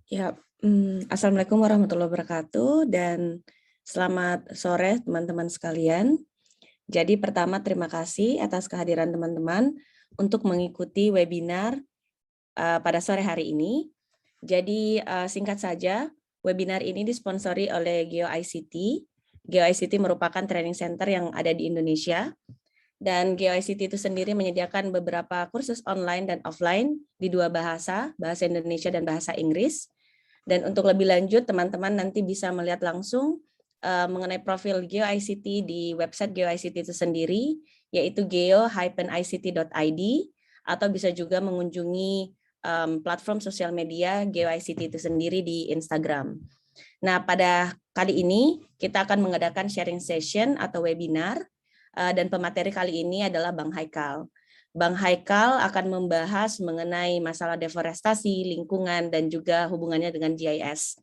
Ya, Assalamualaikum warahmatullahi wabarakatuh dan selamat sore teman-teman sekalian. Jadi pertama terima kasih atas kehadiran teman-teman untuk mengikuti webinar pada sore hari ini. Jadi singkat saja, webinar ini disponsori oleh Geo ICT. Geo ICT merupakan training center yang ada di Indonesia. Dan Geo ICT itu sendiri menyediakan beberapa kursus online dan offline di dua bahasa Indonesia dan bahasa Inggris. Dan untuk lebih lanjut, teman-teman nanti bisa melihat langsung mengenai profil Geo ICT di website Geo ICT itu sendiri, yaitu geo-ict.id, atau bisa juga mengunjungi platform sosial media Geo ICT itu sendiri di Instagram. Nah, pada kali ini kita akan mengadakan sharing session atau webinar, dan pemateri kali ini adalah Bang Haikal. Bang Haikal akan membahas mengenai masalah deforestasi, lingkungan, dan juga hubungannya dengan GIS.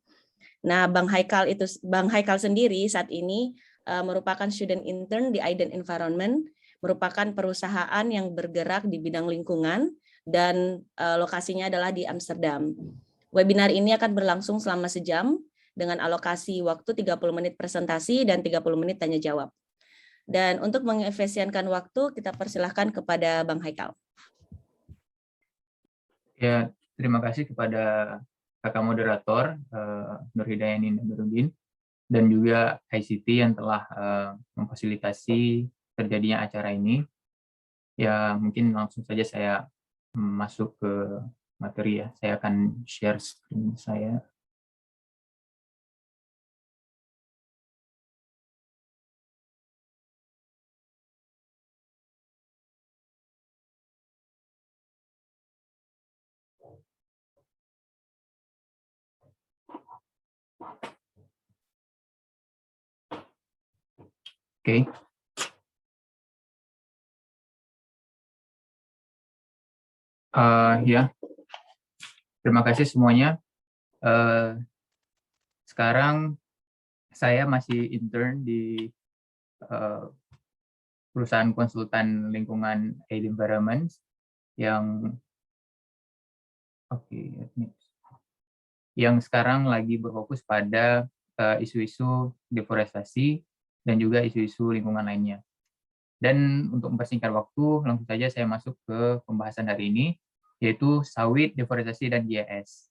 Nah, Bang Haikal sendiri saat ini merupakan student intern di Aiden Environment, merupakan perusahaan yang bergerak di bidang lingkungan dan lokasinya adalah di Amsterdam. Webinar ini akan berlangsung selama sejam dengan alokasi waktu 30 menit presentasi dan 30 menit tanya jawab. Dan untuk mengefisienkan waktu, kita persilahkan kepada Bang Haikal. Ya, terima kasih kepada kakak moderator Nur Hidayani Nabarudin dan juga ICT yang telah memfasilitasi terjadinya acara ini. Ya, mungkin langsung saja saya masuk ke materi ya. Saya akan share screen saya. Oke. Ya, terima kasih semuanya. Sekarang saya masih intern di perusahaan konsultan lingkungan Aid Environment yang yang sekarang lagi berfokus pada isu-isu deforestasi dan juga isu-isu lingkungan lainnya. Dan untuk mempersingkat waktu, langsung saja saya masuk ke pembahasan hari ini, yaitu sawit, deforestasi, dan GIS.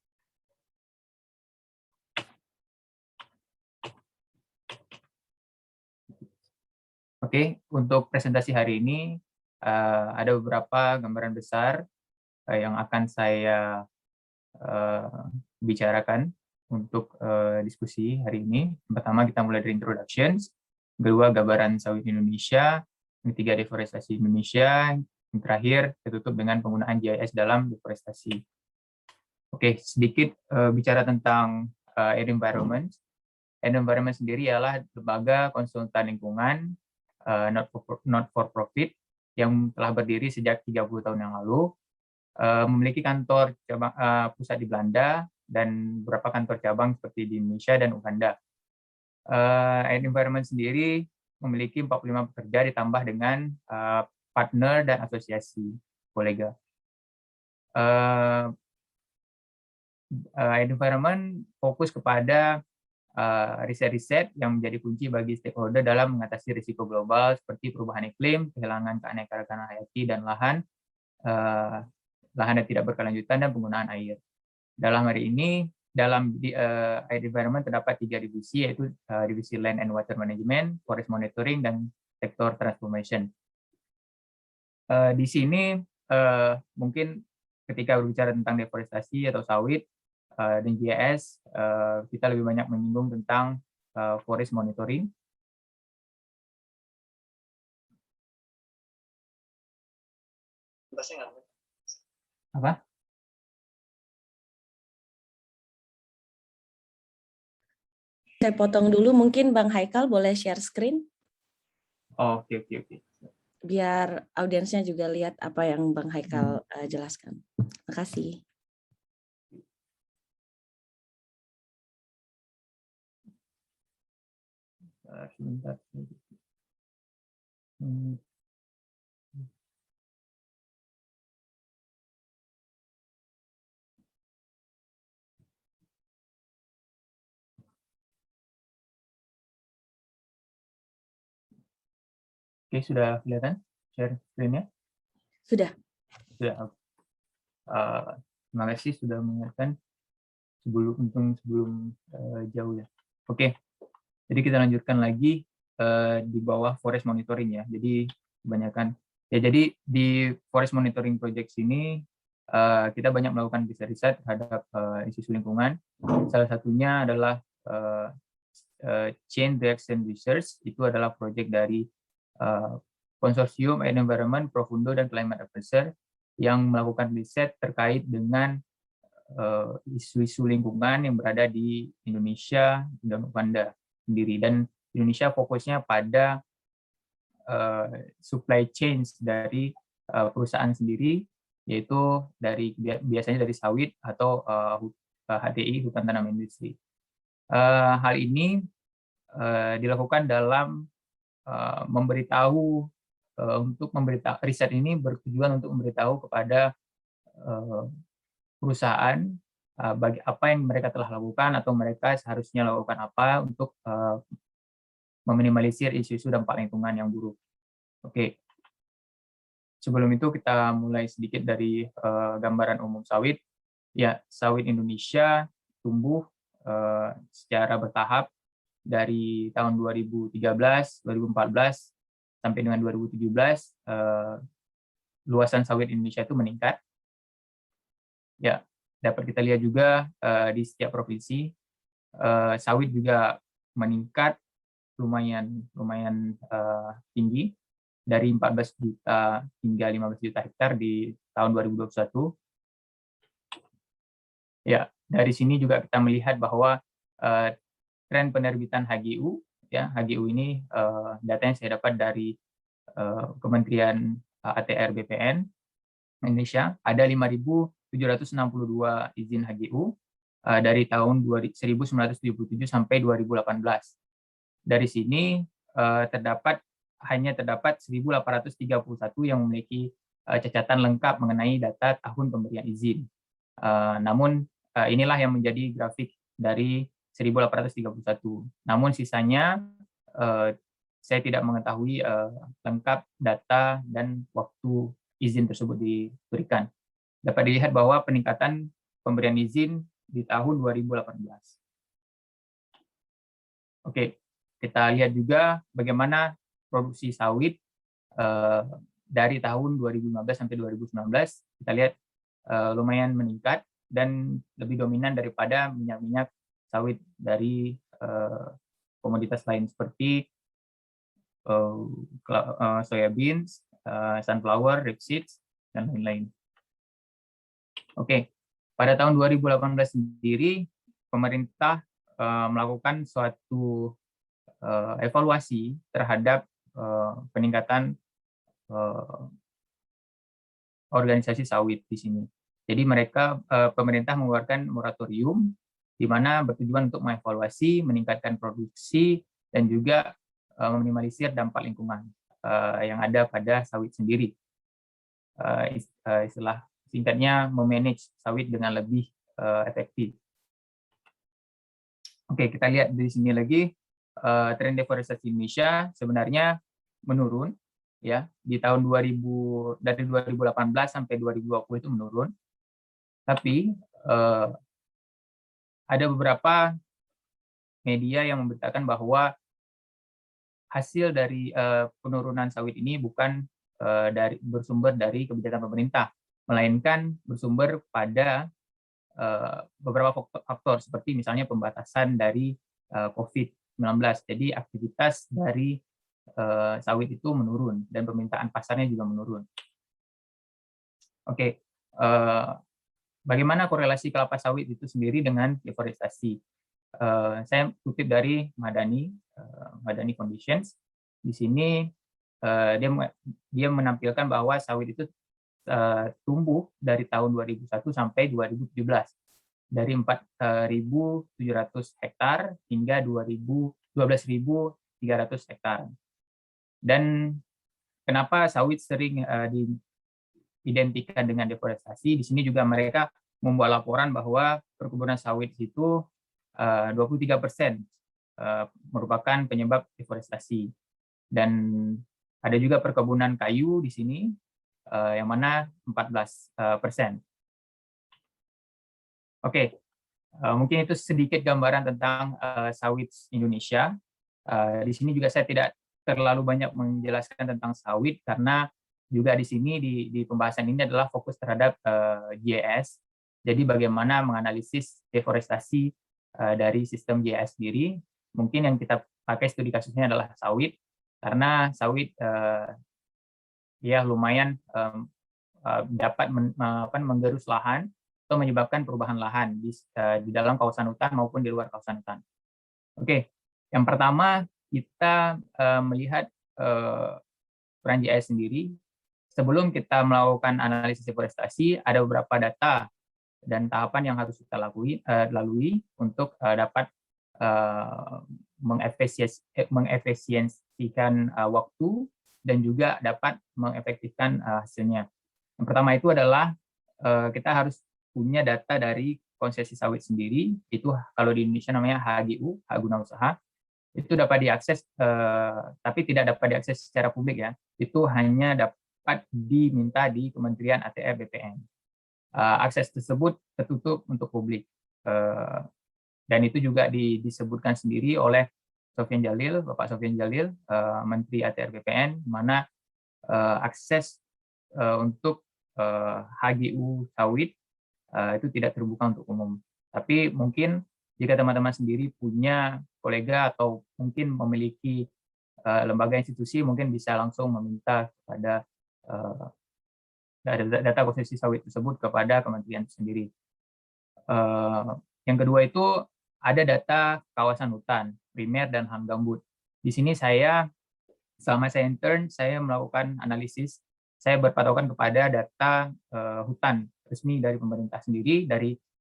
Oke, untuk presentasi hari ini ada beberapa gambaran besar yang akan saya bicarakan untuk diskusi hari ini. Pertama, kita mulai dari introduction. Kedua, gambaran sawit Indonesia. Yang ketiga, deforestasi Indonesia. Yang terakhir, ditutup dengan penggunaan GIS dalam deforestasi. Oke, sedikit bicara tentang Air Environment. Air Environment sendiri adalah lembaga konsultan lingkungan not for profit yang telah berdiri sejak 30 tahun yang lalu, memiliki kantor pusat di Belanda dan beberapa kantor cabang seperti di Indonesia dan Uganda. Air Environment sendiri memiliki 45 pekerja ditambah dengan partner dan asosiasi kolega. Air Environment fokus kepada riset-riset yang menjadi kunci bagi stakeholder dalam mengatasi risiko global seperti perubahan iklim, kehilangan keanekaragaman hayati dan lahan yang tidak berkelanjutan, dan penggunaan air. Dalam hari ini, dalam Air Environment terdapat 3 divisi, yaitu divisi Land and Water Management, Forest Monitoring, dan Sektor Transformation. Di sini mungkin ketika berbicara tentang deforestasi atau sawit dan GIS, kita lebih banyak menyinggung tentang forest monitoring. Apa? Saya potong dulu, mungkin Bang Haikal boleh share screen? Oh, oke. Biar audiensnya juga lihat apa yang Bang Haikal jelaskan. Terima kasih. Sebentar. Oke, sudah kelihatan share screen-nya? Sudah. Sudah. Terima kasih sudah mengingatkan sebelum jauh ya. Oke, jadi kita lanjutkan lagi di bawah forest monitoring ya. Jadi kebanyakan ya, jadi di forest monitoring project ini kita banyak melakukan riset terhadap isu lingkungan. Salah satunya adalah Chain Reaction Research. Itu adalah proyek dari Konsorsium Environment, Profundo, dan Climate Advisor yang melakukan riset terkait dengan isu-isu lingkungan yang berada di Indonesia dan Uganda sendiri. Dan Indonesia fokusnya pada supply chain dari perusahaan sendiri, yaitu biasanya dari sawit atau HTI, hutan tanam industri. Hal ini dilakukan dalam riset ini bertujuan untuk memberitahu kepada perusahaan bagi apa yang mereka telah lakukan atau mereka seharusnya lakukan apa untuk meminimalisir isu-isu dampak lingkungan yang buruk. Oke. Sebelum itu kita mulai sedikit dari gambaran umum sawit. Ya, sawit Indonesia tumbuh secara bertahap dari tahun 2013, 2014 sampai dengan 2017. Luasan sawit Indonesia itu meningkat. Ya, dapat kita lihat juga di setiap provinsi sawit juga meningkat lumayan tinggi dari 14 juta hingga 15 juta hektar di tahun 2021. Ya, dari sini juga kita melihat bahwa tren penerbitan HGU, ya, HGU ini datanya saya dapat dari Kementerian ATR BPN Indonesia, ada 5.762 izin HGU dari tahun 1977 sampai 2018. Dari sini hanya terdapat 1.831 yang memiliki catatan lengkap mengenai data tahun pemberian izin. Namun inilah yang menjadi grafik dari 1.831. Namun sisanya saya tidak mengetahui lengkap data dan waktu izin tersebut diberikan. Dapat dilihat bahwa peningkatan pemberian izin di tahun 2018. Oke, kita lihat juga bagaimana produksi sawit dari tahun 2015 sampai 2019. Kita lihat lumayan meningkat dan lebih dominan daripada minyak-minyak sawit dari komoditas lain seperti soybeans, sunflower, rapeseeds, dan lain-lain. Oke, pada tahun 2018 sendiri, pemerintah melakukan suatu evaluasi terhadap peningkatan organisasi sawit di sini. Jadi pemerintah mengeluarkan moratorium di mana bertujuan untuk mengevaluasi, meningkatkan produksi, dan juga meminimalisir dampak lingkungan yang ada pada sawit sendiri. Istilah singkatnya memanage sawit dengan lebih efektif. Oke, kita lihat di sini lagi tren deforestasi Indonesia sebenarnya menurun, ya, di tahun dari 2018 sampai 2020 itu menurun. Tapi ada beberapa media yang memberitakan bahwa hasil dari penurunan sawit ini bukan bersumber dari kebijakan pemerintah, melainkan bersumber pada beberapa faktor seperti misalnya pembatasan dari COVID-19. Jadi aktivitas dari sawit itu menurun dan permintaan pasarnya juga menurun. Oke, bagaimana korelasi kelapa sawit itu sendiri dengan deforestasi? Saya kutip dari Madani Conditions. Di sini dia menampilkan bahwa sawit itu tumbuh dari tahun 2001 sampai 2017 dari 4.700 hektar hingga 12.300 hektar. Dan kenapa sawit sering diidentikan dengan deforestasi? Di sini juga mereka membuat laporan bahwa perkebunan sawit itu 23% merupakan penyebab deforestasi. Dan Ada juga perkebunan kayu di sini, yang mana 14%. Oke, mungkin itu sedikit gambaran tentang sawit Indonesia. Di sini juga saya tidak terlalu banyak menjelaskan tentang sawit karena juga di sini di pembahasan ini adalah fokus terhadap GIS. Jadi bagaimana menganalisis deforestasi dari sistem GIS sendiri. Mungkin yang kita pakai studi kasusnya adalah sawit, karena sawit ya lumayan dapat menggerus lahan atau menyebabkan perubahan lahan di dalam kawasan hutan maupun di luar kawasan hutan. Oke, yang pertama kita melihat peran GIS sendiri. Sebelum kita melakukan analisis deforestasi, ada beberapa data dan tahapan yang harus kita lalui untuk dapat mengefisiensikan waktu dan juga dapat mengefektifkan hasilnya. Yang pertama itu adalah kita harus punya data dari konsesi sawit sendiri, itu kalau di Indonesia namanya HGU, hak guna usaha. Itu dapat diakses, tapi tidak dapat diakses secara publik ya. Itu hanya dapat diminta di Kementerian ATR BPN. Akses tersebut tertutup untuk publik. Dan itu juga disebutkan sendiri oleh Sofyan Jalil, Bapak Sofyan Jalil, Menteri ATR BPN, mana akses untuk HGU sawit itu tidak terbuka untuk umum. Tapi mungkin jika teman-teman sendiri punya kolega atau mungkin memiliki lembaga institusi, mungkin bisa langsung meminta kepada data konsesi sawit tersebut kepada kementerian sendiri. Yang kedua itu ada data kawasan hutan, primer dan lahan gambut. Di sini selama saya intern, saya melakukan analisis, saya berpatokan kepada data hutan resmi dari pemerintah sendiri,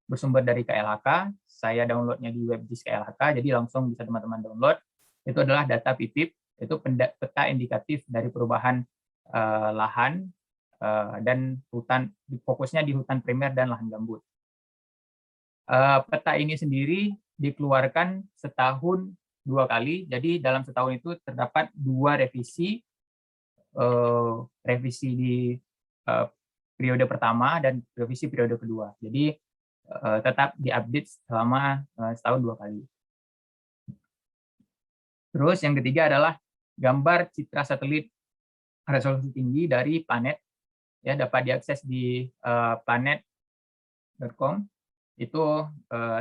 bersumber dari KLHK, saya downloadnya di WebGIS KLHK, jadi langsung bisa teman-teman download. Itu adalah data PIPIP, itu peta indikatif dari perubahan lahan dan hutan, fokusnya di hutan primer dan lahan gambut. Peta ini sendiri dikeluarkan setahun 2 kali, jadi dalam setahun itu terdapat 2 revisi di periode pertama dan revisi periode kedua. Jadi tetap diupdate selama setahun 2 kali. Terus yang ketiga adalah gambar citra satelit resolusi tinggi dari planet, ya dapat diakses di planet.com. Itu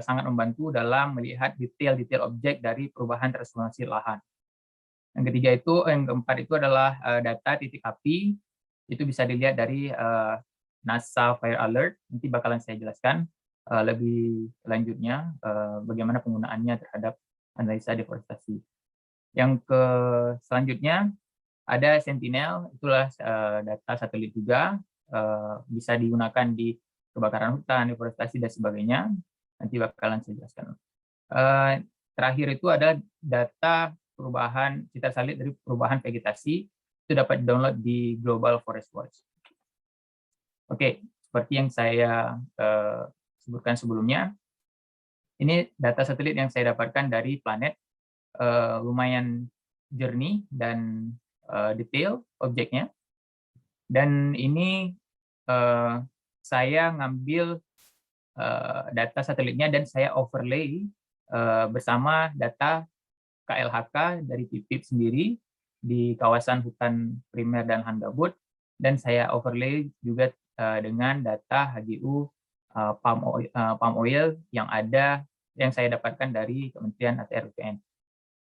sangat membantu dalam melihat detail-detail objek dari perubahan transformasi lahan. Yang keempat itu adalah data titik api, itu bisa dilihat dari NASA Fire Alert, nanti bakalan saya jelaskan lebih lanjutnya bagaimana penggunaannya terhadap analisa deforestasi. Yang selanjutnya ada Sentinel, itulah data satelit juga, bisa digunakan di kebakaran hutan, deforestasi, dan sebagainya. Nanti bakalan saya jelaskan. Terakhir itu ada data perubahan citra satelit dari perubahan vegetasi, itu dapat download di Global Forest Watch. Oke, seperti yang saya sebutkan sebelumnya, ini data satelit yang saya dapatkan dari planet, lumayan jernih dan detail objeknya. Dan ini saya ngambil data satelitnya dan saya overlay bersama data KLHK dari PIPIP sendiri di kawasan hutan primer dan lahan gambut, dan saya overlay juga dengan data HGU palm oil yang saya dapatkan dari Kementerian ATR BPN.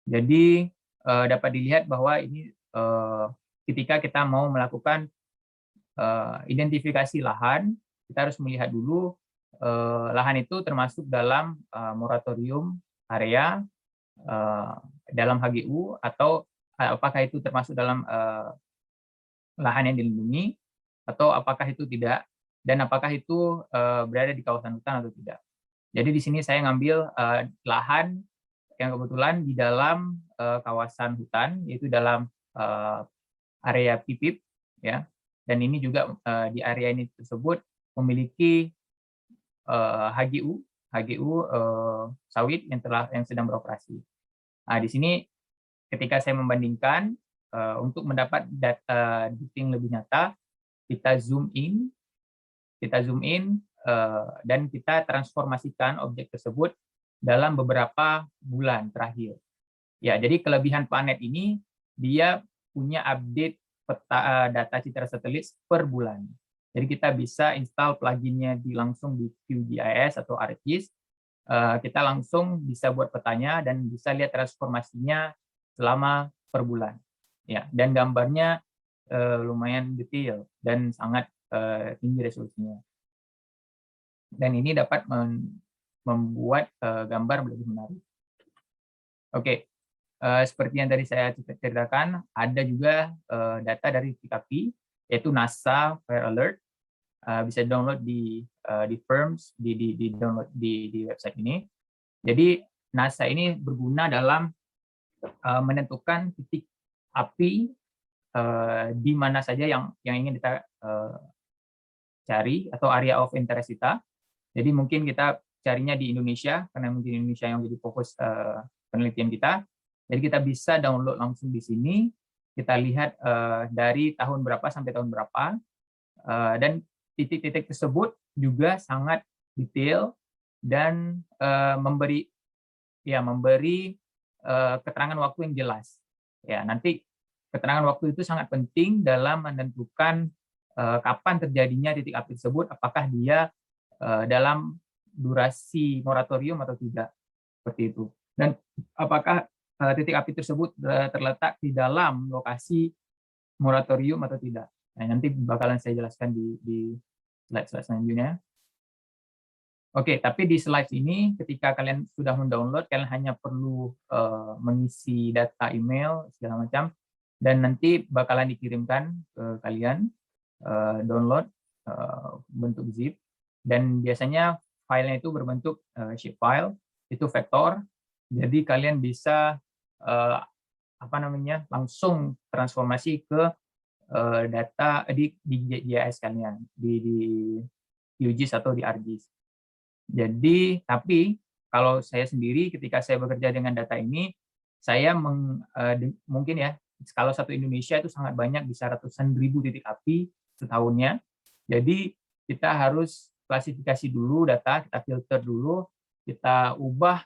Jadi dapat dilihat bahwa ini ketika kita mau melakukan identifikasi lahan, kita harus melihat dulu lahan itu termasuk dalam moratorium area dalam HGU, atau apakah itu termasuk dalam lahan yang dilindungi, atau apakah itu tidak, dan apakah itu berada di kawasan hutan atau tidak. Jadi di sini saya ngambil lahan yang kebetulan di dalam kawasan hutan, yaitu dalam area PIPIP, ya. Dan ini juga di area ini tersebut memiliki HGU sawit yang sedang beroperasi. Nah, di sini ketika saya membandingkan untuk mendapat data yang lebih nyata, kita zoom in, dan kita transformasikan objek tersebut dalam beberapa bulan terakhir. Ya, jadi kelebihan planet ini dia punya update data citra satelit per bulan. Jadi kita bisa install pluginnya langsung di QGIS atau ArcGIS. Kita langsung bisa buat petanya dan bisa lihat transformasinya selama per bulan. Ya, dan gambarnya lumayan detail dan sangat tinggi resolusinya. Dan ini dapat membuat gambar lebih menarik. Oke, seperti yang tadi saya ceritakan, ada juga data dari TKP, yaitu NASA Fire Alert. Bisa download di Firms, download di website ini. Jadi NASA ini berguna dalam menentukan titik api di mana saja yang ingin kita cari, atau area of interest kita. Jadi mungkin kita carinya di Indonesia, karena mungkin Indonesia yang jadi fokus penelitian kita. Jadi kita bisa download langsung di sini, kita lihat dari tahun berapa sampai tahun berapa, dan titik-titik tersebut juga sangat detail dan memberi keterangan waktu yang jelas. Ya, nanti keterangan waktu itu sangat penting dalam menentukan kapan terjadinya titik api tersebut, apakah dia dalam durasi moratorium atau tidak, seperti itu. Dan apakah titik api tersebut terletak di dalam lokasi moratorium atau tidak. Nah, nanti bakalan saya jelaskan di slide-slide selanjutnya. Oke, tapi di slide ini ketika kalian sudah mendownload, kalian hanya perlu mengisi data email segala macam, dan nanti bakalan dikirimkan ke kalian download bentuk zip, dan biasanya filenya itu berbentuk shapefile, itu vektor. Jadi kalian bisa langsung transformasi ke data di GIS kalian, di QGIS atau di ArcGIS. Jadi, tapi kalau saya sendiri ketika saya bekerja dengan data ini, saya mungkin ya, kalau satu Indonesia itu sangat banyak, bisa ratusan ribu titik api setahunnya. Jadi kita harus klasifikasi dulu data, kita filter dulu, kita ubah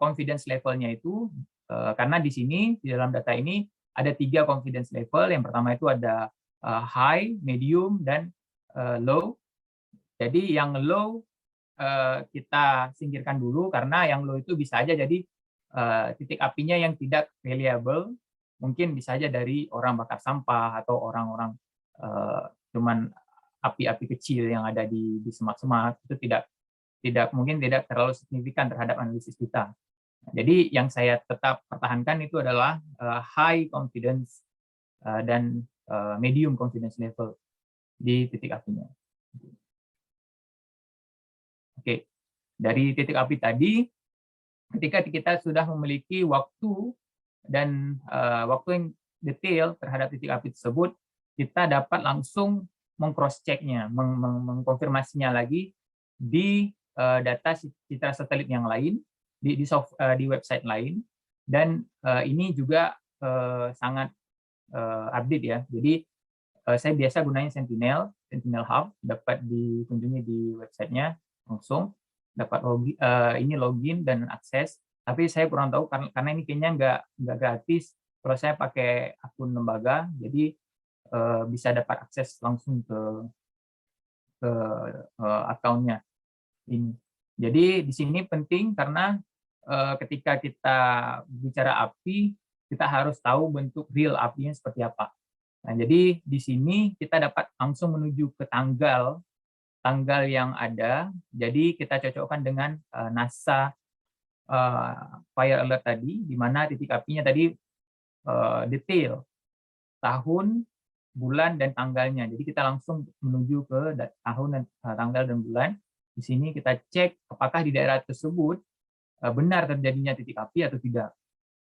confidence levelnya itu, karena di sini di dalam data ini ada 3 confidence level. Yang pertama itu ada high, medium, dan low. Jadi yang low kita singkirkan dulu, karena yang low itu bisa aja jadi titik apinya yang tidak reliable, mungkin bisa aja dari orang bakar sampah atau orang-orang cuman api-api kecil yang ada di semak-semak, itu mungkin tidak terlalu signifikan terhadap analisis kita. Jadi yang saya tetap pertahankan itu adalah high confidence dan medium confidence level di titik apinya. Oke, dari titik api tadi, ketika kita sudah memiliki waktu dan waktu yang detail terhadap titik api tersebut, kita dapat langsung meng-cross-check-nya, mengkonfirmasinya lagi di data citra satelit yang lain, di website lain, dan ini juga sangat update ya. Jadi saya biasa gunanya Sentinel Hub, dapat dikunjungi di websitenya langsung, dapat login dan akses. Tapi saya kurang tahu karena ini kayaknya nggak gratis. Kalau saya pakai akun lembaga, jadi bisa dapat akses langsung ke akunnya ini. Jadi di sini penting karena ketika kita bicara api, kita harus tahu bentuk real apinya seperti apa. Nah, jadi di sini kita dapat langsung menuju ke tanggal yang ada. Jadi kita cocokkan dengan NASA Fire Alert tadi, di mana titik apinya tadi detail tahun, bulan, dan tanggalnya. Jadi kita langsung menuju ke tahun dan tanggal dan bulan. Di sini kita cek apakah di daerah tersebut benar terjadinya titik api atau tidak,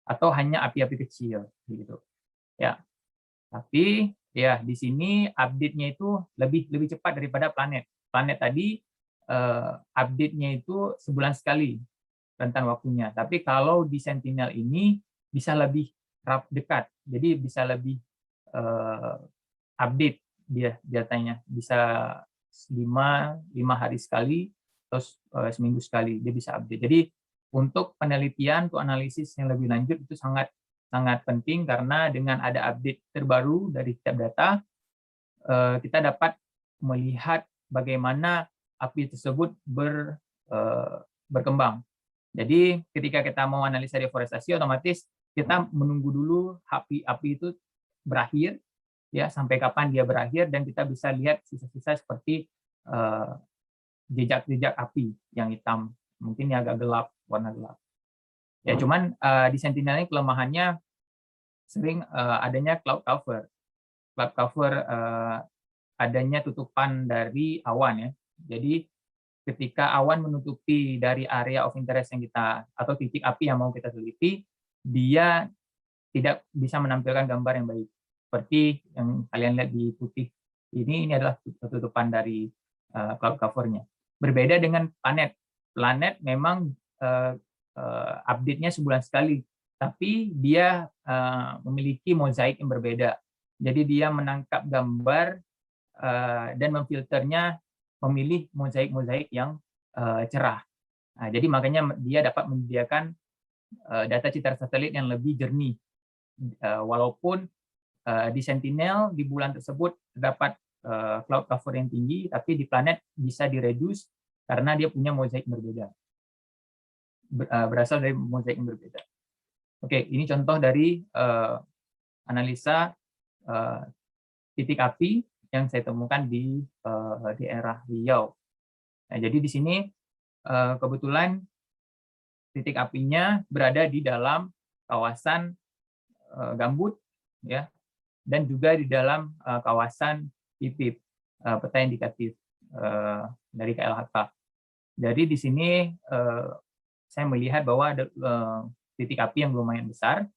atau hanya api-api kecil, gitu. Ya, tapi ya di sini update-nya itu lebih cepat daripada planet. Planet tadi update-nya itu sebulan sekali rentang waktunya. Tapi kalau di Sentinel ini bisa lebih dekat, jadi bisa lebih update dia datanya, bisa lima hari sekali atau seminggu sekali dia bisa update. Jadi untuk penelitian, untuk analisis yang lebih lanjut itu sangat sangat penting, karena dengan ada update terbaru dari setiap data, kita dapat melihat bagaimana api tersebut berkembang. Jadi ketika kita mau analisa deforestasi, otomatis kita menunggu dulu api itu berakhir, ya, sampai kapan dia berakhir, dan kita bisa lihat sisa-sisa seperti jejak-jejak api yang hitam, mungkin yang agak gelap, warna gelap. Ya, cuman di Sentinel ini kelemahannya sering adanya cloud cover. Cloud cover adanya tutupan dari awan, ya. Jadi ketika awan menutupi dari area of interest yang kita, atau titik api yang mau kita teliti, dia tidak bisa menampilkan gambar yang baik. Seperti yang kalian lihat di putih ini adalah tutupan dari cloud cover-nya. Berbeda dengan planet. Planet memang update-nya sebulan sekali, tapi dia memiliki mozaik yang berbeda. Jadi dia menangkap gambar dan memfilternya, memilih mozaik-mozaik yang cerah. Nah, jadi makanya dia dapat menyediakan data citra satelit yang lebih jernih. Walaupun di Sentinel di bulan tersebut terdapat cloud cover yang tinggi, tapi di planet bisa direduce karena dia punya mozaik berbeda. Berasal dari mozaik yang berbeda. Oke, ini contoh dari analisa titik api yang saya temukan di daerah Riau. Nah, jadi di sini kebetulan titik apinya berada di dalam kawasan gambut, ya, dan juga di dalam kawasan PIPIP, peta indikatif dari KLHK. Jadi di sini saya melihat bahwa ada titik api yang lumayan besar.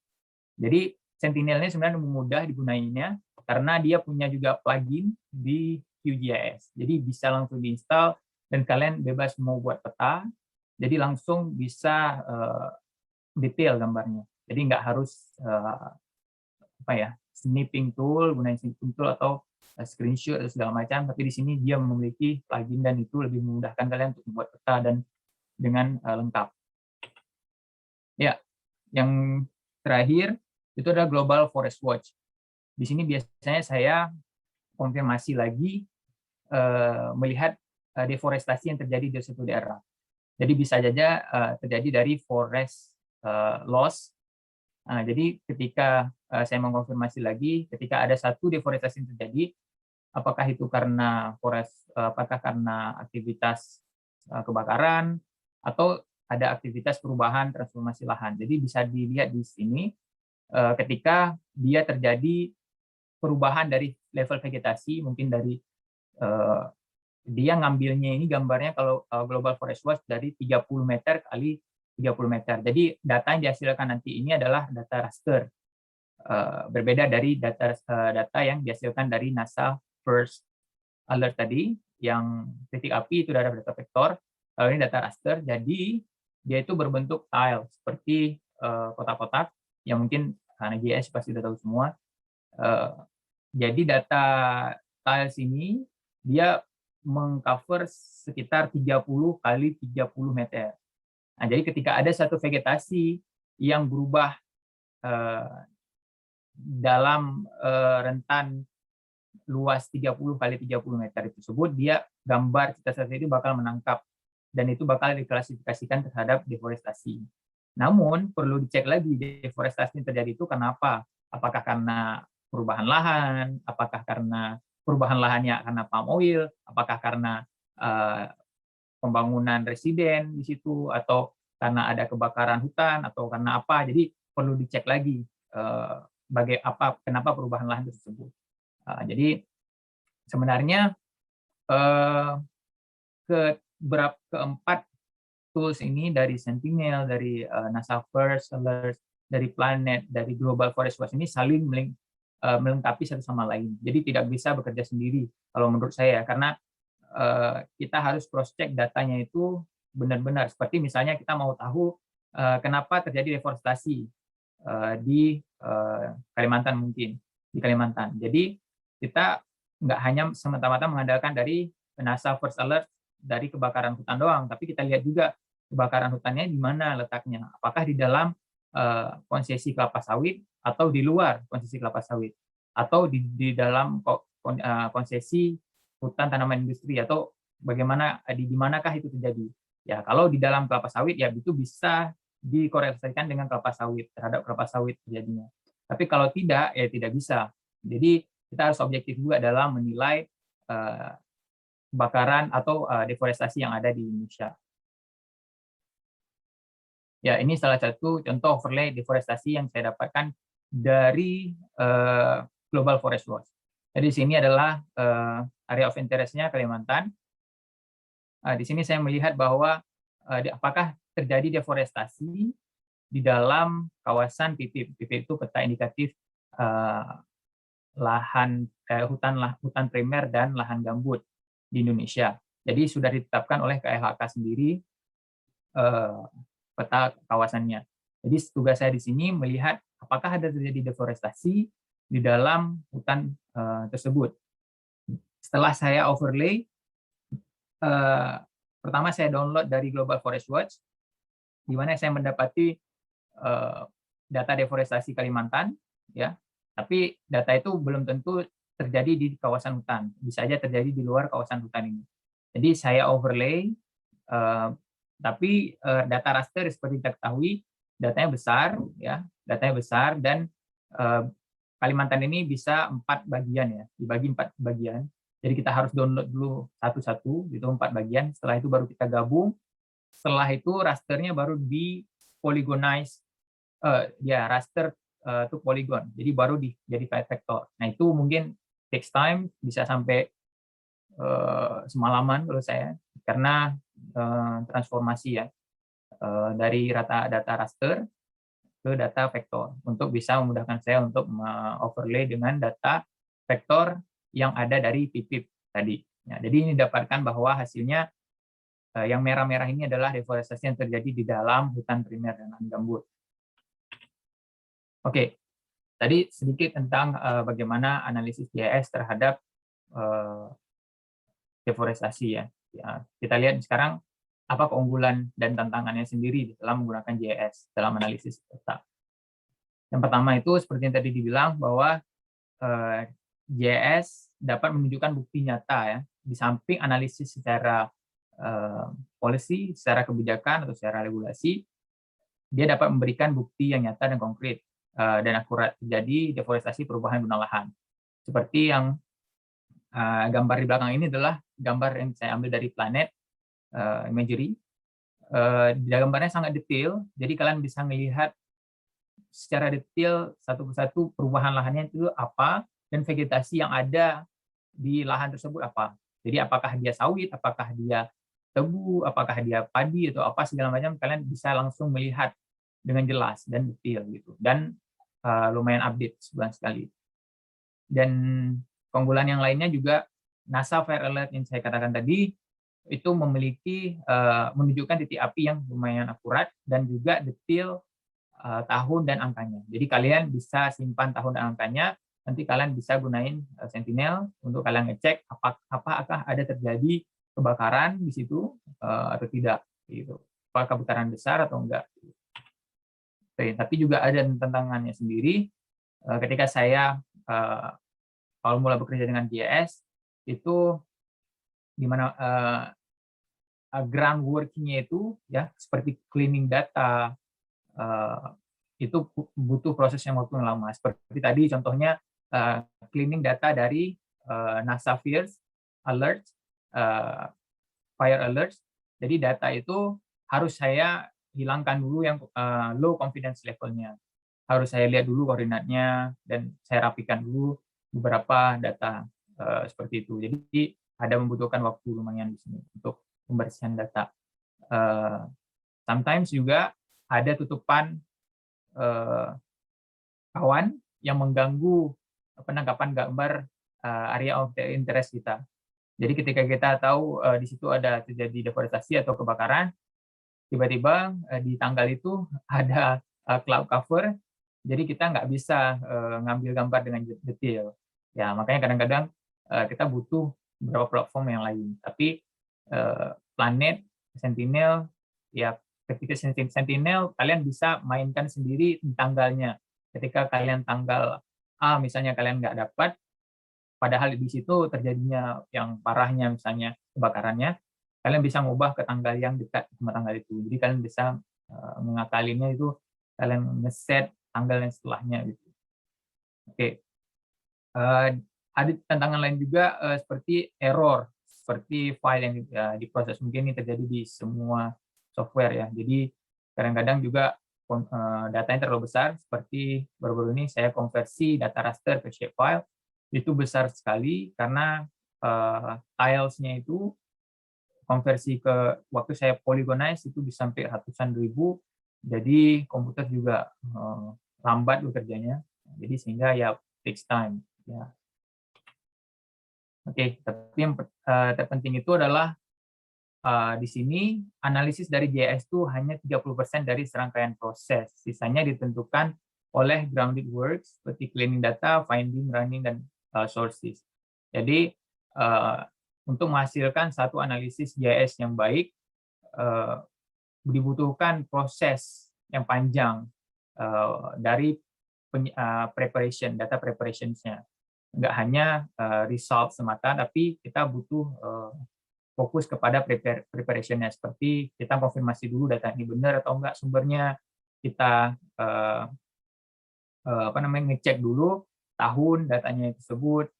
Jadi Sentinel ini sebenarnya mudah digunainya karena dia punya juga plugin di QGIS. Jadi bisa langsung diinstal dan kalian bebas mau buat peta. Jadi langsung bisa detail gambarnya. Jadi nggak harus snipping tool, gunain snipping tool atau screenshot atau segala macam. Tapi di sini dia memiliki plugin dan itu lebih memudahkan kalian untuk membuat peta dan dengan lengkap. Ya, yang terakhir itu adalah Global Forest Watch. Di sini biasanya saya konfirmasi lagi melihat deforestasi yang terjadi di suatu daerah. Jadi bisa saja terjadi dari forest loss. Jadi ketika saya mengkonfirmasi lagi, ketika ada satu deforestasi yang terjadi, apakah itu karena apakah karena aktivitas kebakaran atau ada aktivitas perubahan transformasi lahan. Jadi bisa dilihat di sini ketika dia terjadi perubahan dari level vegetasi, mungkin dari dia ngambilnya ini gambarnya kalau Global Forest Watch dari 30 meter kali 30 meter. Jadi data yang dihasilkan nanti ini adalah data raster. Berbeda dari data yang dihasilkan dari NASA First Alert tadi, yang titik api itu dari data vektor. Kalau ini data raster, jadi dia itu berbentuk tile, seperti kotak-kotak, yang mungkin karena GIS pasti sudah tahu semua. Jadi data tiles ini, dia mengcover sekitar 30 kali 30 meter. Nah, jadi ketika ada satu vegetasi yang berubah dalam rentan luas 30 kali 30 meter tersebut, dia gambar citra satelit itu bakal menangkap, dan itu bakal diklasifikasikan terhadap deforestasi. Namun perlu dicek lagi deforestasi yang terjadi itu kenapa? Apakah karena perubahan lahan? Apakah karena perubahan lahannya karena palm oil? Apakah karena pembangunan residen di situ, atau karena ada kebakaran hutan, atau karena apa? Jadi perlu dicek lagi kenapa perubahan lahan tersebut. Jadi sebenarnya keempat tools ini, dari Sentinel, dari NASA First Alert, dari Planet, dari Global Forest Watch ini saling melengkapi satu sama lain. Jadi tidak bisa bekerja sendiri kalau menurut saya, karena kita harus cross check datanya itu benar-benar. Seperti misalnya kita mau tahu kenapa terjadi deforestasi. di Kalimantan mungkin, di Kalimantan. Jadi kita nggak hanya semata-mata mengandalkan dari NASA First Alert dari kebakaran hutan doang, tapi kita lihat juga kebakaran hutannya di mana letaknya. Apakah di dalam konsesi kelapa sawit atau di luar konsesi kelapa sawit, atau di dalam konsesi hutan tanaman industri, atau bagaimana di manakah itu terjadi. Ya, kalau di dalam kelapa sawit ya itu bisa dikorelasikan dengan kelapa sawit, terhadap kelapa sawit terjadinya. Tapi kalau tidak, ya tidak bisa. Jadi kita harus objektif juga dalam menilai kebakaran atau deforestasi yang ada di Indonesia. Ya, ini salah satu contoh overlay deforestasi yang saya dapatkan dari Global Forest Watch. Jadi di sini adalah area of interest-nya Kalimantan. Di sini saya melihat bahwa apakah terjadi deforestasi di dalam kawasan PIPIP. PIPIP itu peta indikatif hutan primer dan lahan gambut di Indonesia. Jadi sudah ditetapkan oleh KLHK sendiri peta kawasannya. Jadi tugas saya di sini melihat apakah ada terjadi deforestasi di dalam hutan tersebut. Setelah saya overlay, pertama saya download dari Global Forest Watch, di mana saya mendapati data deforestasi Kalimantan, ya. Tapi data itu belum tentu terjadi di kawasan hutan, bisa saja terjadi di luar kawasan hutan ini. Jadi saya overlay, tapi data raster seperti kita ketahui datanya besar, ya, datanya besar, dan Kalimantan ini bisa 4 bagian, ya, dibagi 4 bagian. Jadi kita harus download dulu satu-satu, gitu, 4 bagian. Setelah itu baru kita gabung. Setelah itu rasternya baru di polygonize, ya raster to polygon. Jadi baru jadi vector. Nah itu mungkin takes time, bisa sampai semalaman kalau saya, karena transformasi ya dari data raster ke data vektor untuk bisa memudahkan saya untuk overlay dengan data vektor yang ada dari PIPIP tadi. Ya, jadi ini dapatkan bahwa hasilnya yang merah-merah ini adalah deforestasi yang terjadi di dalam hutan primer dan lahan gambut. Oke, tadi sedikit tentang bagaimana analisis GIS terhadap deforestasi ya. Kita lihat sekarang apa keunggulan dan tantangannya sendiri dalam menggunakan GIS dalam analisis data. Yang pertama itu seperti yang tadi dibilang bahwa GIS dapat menunjukkan bukti nyata ya, di samping analisis secara policy, secara kebijakan atau secara regulasi, dia dapat memberikan bukti yang nyata dan konkret dan akurat terjadi deforestasi perubahan guna lahan. Seperti yang gambar di belakang ini adalah gambar yang saya ambil dari Planet Imagery. Gambarnya sangat detail, jadi kalian bisa melihat secara detail satu persatu perubahan lahannya itu apa dan vegetasi yang ada di lahan tersebut apa. Jadi apakah dia sawit, apakah dia tebu, apakah dia padi atau apa segala macam, kalian bisa langsung melihat dengan jelas dan detail gitu. Dan lumayan update sebulan sekali. Dan keunggulan yang lainnya juga NASA Fire Alert yang saya katakan tadi itu memiliki menunjukkan titik api yang lumayan akurat dan juga detail tahun dan angkanya. Jadi kalian bisa simpan tahun dan angkanya, nanti kalian bisa gunain Sentinel untuk kalian ngecek apakah ada terjadi kebakaran di situ atau tidak gitu. Apakah kebakaran besar atau enggak. Oke, tapi juga ada tantangannya sendiri ketika saya kalau mulai bekerja dengan GIS itu gimana groundworking-nya itu ya seperti cleaning data itu butuh proses yang waktu yang lama. Seperti tadi contohnya cleaning data dari NASA Fire Alert, Fire Alert. Jadi data itu harus saya hilangkan dulu yang low confidence level-nya. Harus saya lihat dulu koordinatnya dan saya rapikan dulu beberapa data seperti itu. Jadi ada membutuhkan waktu lumayan di sini untuk pembersihan data. Sometimes juga ada tutupan awan yang mengganggu penangkapan gambar area of interest kita. Jadi ketika kita tahu di situ ada terjadi deforestasi atau kebakaran, tiba-tiba di tanggal itu ada cloud cover Jadi kita nggak bisa ngambil gambar dengan detail. Ya, makanya kadang-kadang kita butuh beberapa platform yang lain. Tapi Planet, Sentinel, ya ketika Sentinel kalian bisa mainkan sendiri tanggalnya. Ketika kalian tanggal A misalnya kalian nggak dapat, padahal di situ terjadinya yang parahnya misalnya kebakarannya, kalian bisa ngubah ke tanggal yang dekat sama tanggal itu. Jadi kalian bisa mengakalinya itu, kalian ngeset tanggal yang setelahnya gitu. Oke. Ada tantangan lain juga seperti error, seperti file yang diproses. Mungkin ini terjadi di semua software ya. Jadi kadang-kadang juga datanya terlalu besar, seperti baru-baru ini saya konversi data raster ke shapefile, itu besar sekali karena tilesnya itu konversi ke waktu saya polygonize itu bisa sampai ratusan ribu, jadi komputer juga lambat bekerjanya, jadi sehingga ya takes time. Ya. Oke, tapi yang terpenting itu adalah di sini analisis dari JS itu hanya 30% dari serangkaian proses. Sisanya ditentukan oleh grounded works seperti cleaning data, finding, running, dan sources. Jadi untuk menghasilkan satu analisis JS yang baik dibutuhkan proses yang panjang dari preparation, data preparation-nya. Nggak hanya result semata, tapi kita butuh fokus kepada preparation-nya, seperti kita konfirmasi dulu data ini benar atau enggak sumbernya, kita ngecek dulu tahun datanya tersebut,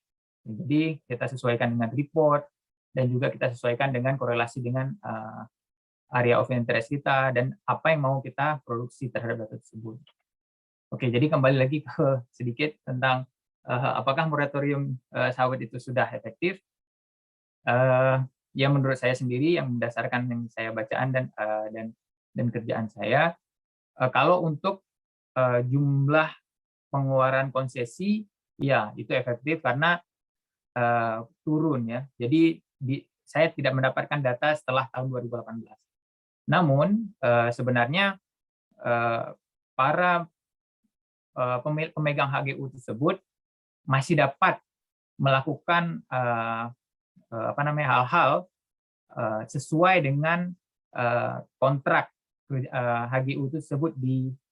jadi kita sesuaikan dengan report, dan juga kita sesuaikan dengan korelasi dengan area of interest kita, dan apa yang mau kita produksi terhadap data tersebut. Oke, jadi kembali lagi ke sedikit tentang apakah moratorium sawit itu sudah efektif. Ya menurut saya sendiri yang berdasarkan yang saya bacaan dan kerjaan saya, kalau untuk jumlah pengeluaran konsesi, ya itu efektif karena turun ya. Jadi saya tidak mendapatkan data setelah tahun 2018. Namun sebenarnya para pemegang HGU tersebut masih dapat melakukan hal-hal sesuai dengan kontrak HGU tersebut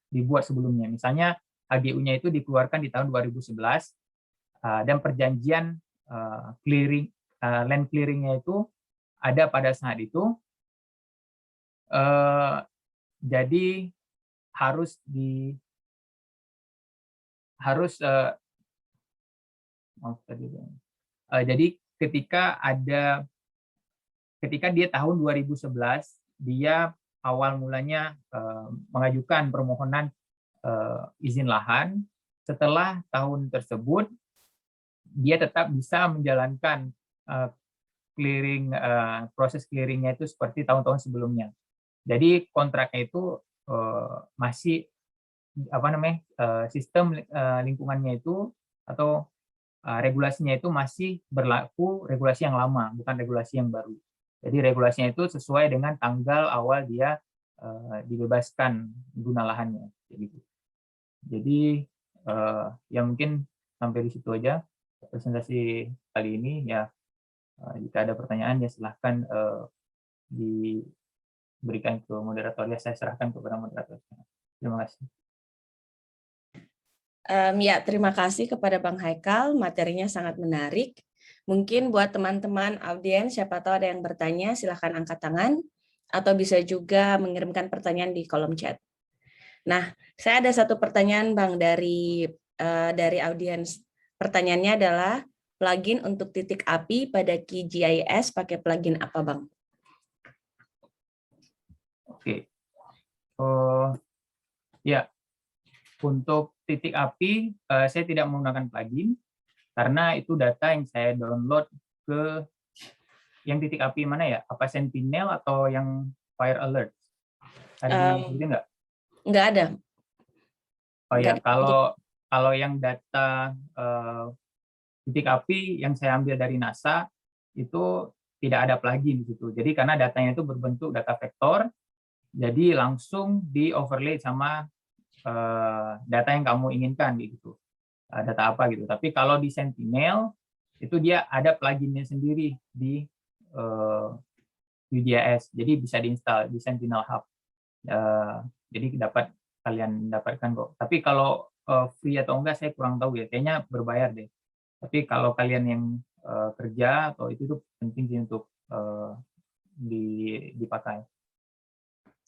dibuat sebelumnya. Misalnya HGU-nya itu dikeluarkan di tahun 2011 dan perjanjian land clearing-nya itu ada pada saat itu. Jadi jadi ketika dia tahun 2011 dia awal mulanya mengajukan permohonan izin lahan, setelah tahun tersebut dia tetap bisa menjalankan proses clearingnya itu seperti tahun-tahun sebelumnya. Jadi kontraknya itu masih sistem lingkungannya itu atau regulasinya itu masih berlaku regulasi yang lama, bukan regulasi yang baru. Jadi regulasinya itu sesuai dengan tanggal awal dia dibebaskan guna lahannya. Jadi ya mungkin sampai di situ aja presentasi kali ini ya. Jika ada pertanyaan ya silahkan diberikan ke moderator, ya saya serahkan kepada moderator. Terima kasih. Ya, terima kasih kepada Bang Haikal, materinya sangat menarik. Mungkin buat teman-teman audiens, siapa tahu ada yang bertanya, silahkan angkat tangan, atau bisa juga mengirimkan pertanyaan di kolom chat. Nah, saya ada satu pertanyaan Bang dari audiens. Pertanyaannya adalah, plugin untuk titik api pada QGIS pakai plugin apa Bang? Oke. Ya, untuk titik api, saya tidak menggunakan plugin, karena itu data yang saya download ke yang titik api mana ya? Apa Sentinel atau yang Fire Alert? Ada disebutin nggak? Nggak ada. Oh ya, kalau yang data titik api yang saya ambil dari NASA, itu tidak ada plugin di situ. Jadi karena datanya itu berbentuk data vektor, jadi langsung di overlay sama data yang kamu inginkan gitu, data apa gitu. Tapi kalau di Sentinel itu dia ada pluginnya sendiri di UGIS, jadi bisa diinstal di Sentinel Hub. Jadi kalian dapatkan kok. Tapi kalau free atau enggak saya kurang tahu ya, kayaknya berbayar deh. Tapi kalau kalian yang kerja atau itu tuh penting sih untuk dipakai.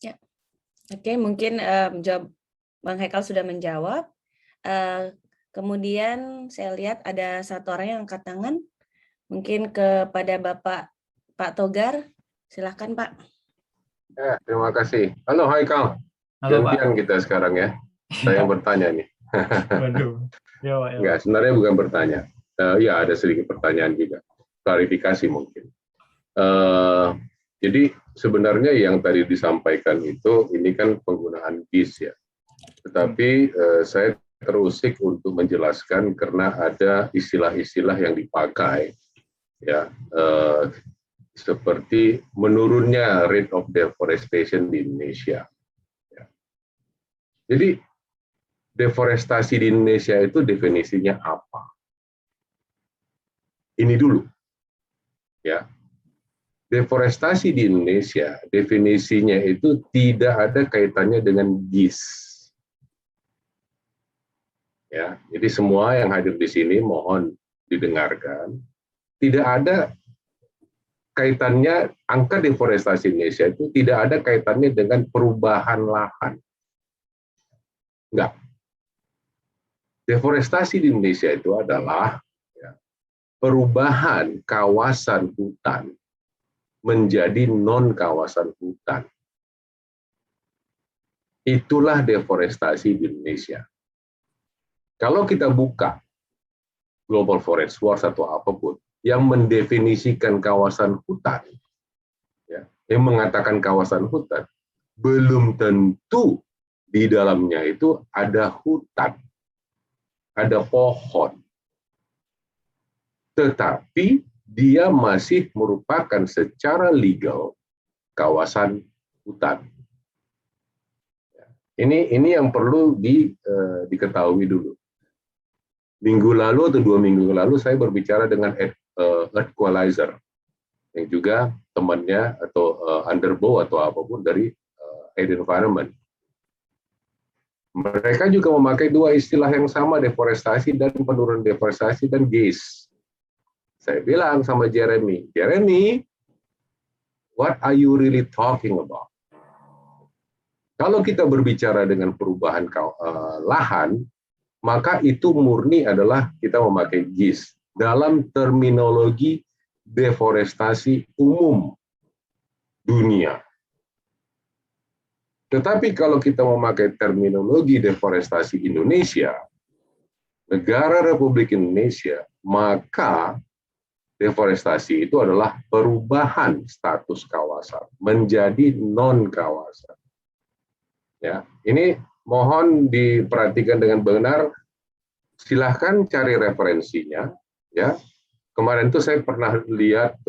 Ya, oke, mungkin Bang Haikal sudah menjawab. Kemudian saya lihat ada satu orang yang angkat tangan, mungkin kepada Pak Togar, silahkan Pak. Ya, terima kasih. Halo Haikal, Halo Pak. gantian kita sekarang ya. Saya yang bertanya nih. Waduh. Enggak, sebenarnya bukan bertanya. Ya ada sedikit pertanyaan juga, klarifikasi mungkin. Jadi sebenarnya yang tadi disampaikan itu ini kan penggunaan GIS ya. Tetapi saya terusik untuk menjelaskan karena ada istilah-istilah yang dipakai ya, seperti menurunnya rate of deforestation di Indonesia. Ya. Jadi deforestasi di Indonesia itu definisinya apa? Ini dulu, ya. Deforestasi di Indonesia definisinya itu tidak ada kaitannya dengan GIS. Ya, jadi semua yang hadir di sini mohon didengarkan. Tidak ada kaitannya, angka deforestasi Indonesia itu tidak ada kaitannya dengan perubahan lahan. Enggak. Deforestasi di Indonesia itu adalah ya, perubahan kawasan hutan menjadi non-kawasan hutan. Itulah deforestasi di Indonesia. Kalau kita buka Global Forest Watch atau apapun yang mendefinisikan kawasan hutan, ya, yang mengatakan kawasan hutan, belum tentu di dalamnya itu ada hutan, ada pohon. Tetapi dia masih merupakan secara legal kawasan hutan. Ini yang perlu diketahui dulu. Minggu lalu atau 2 minggu lalu saya berbicara dengan Earthqualizer yang juga temannya atau Underbow atau apapun dari Aid Environment. Mereka juga memakai dua istilah yang sama, deforestasi dan penurunan deforestasi dan GIS. Saya bilang sama Jeremy, what are you really talking about? Kalau kita berbicara dengan perubahan lahan, maka itu murni adalah kita memakai GIS dalam terminologi deforestasi umum dunia. Tetapi kalau kita memakai terminologi deforestasi Indonesia, negara Republik Indonesia, maka deforestasi itu adalah perubahan status kawasan menjadi non-kawasan. Ya, ini mohon diperhatikan dengan benar. Silahkan cari referensinya. Ya, kemarin itu saya pernah lihat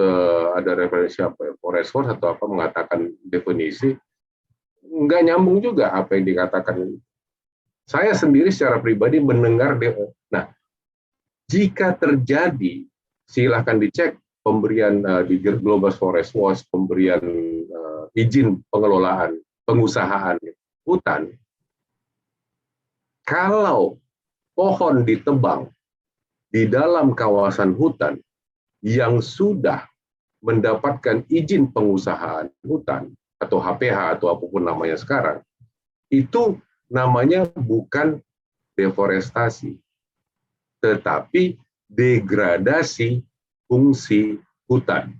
ada referensi apa, Forest Watch atau apa mengatakan definisi, nggak nyambung juga apa yang dikatakan. Saya sendiri secara pribadi mendengar. Nah, jika terjadi, silahkan dicek pemberian di Global Forest Watch, pemberian izin pengelolaan, pengusahaan hutan. Kalau pohon ditebang di dalam kawasan hutan yang sudah mendapatkan izin pengusahaan hutan atau HPH atau apapun namanya sekarang, itu namanya bukan deforestasi, tetapi degradasi fungsi hutan.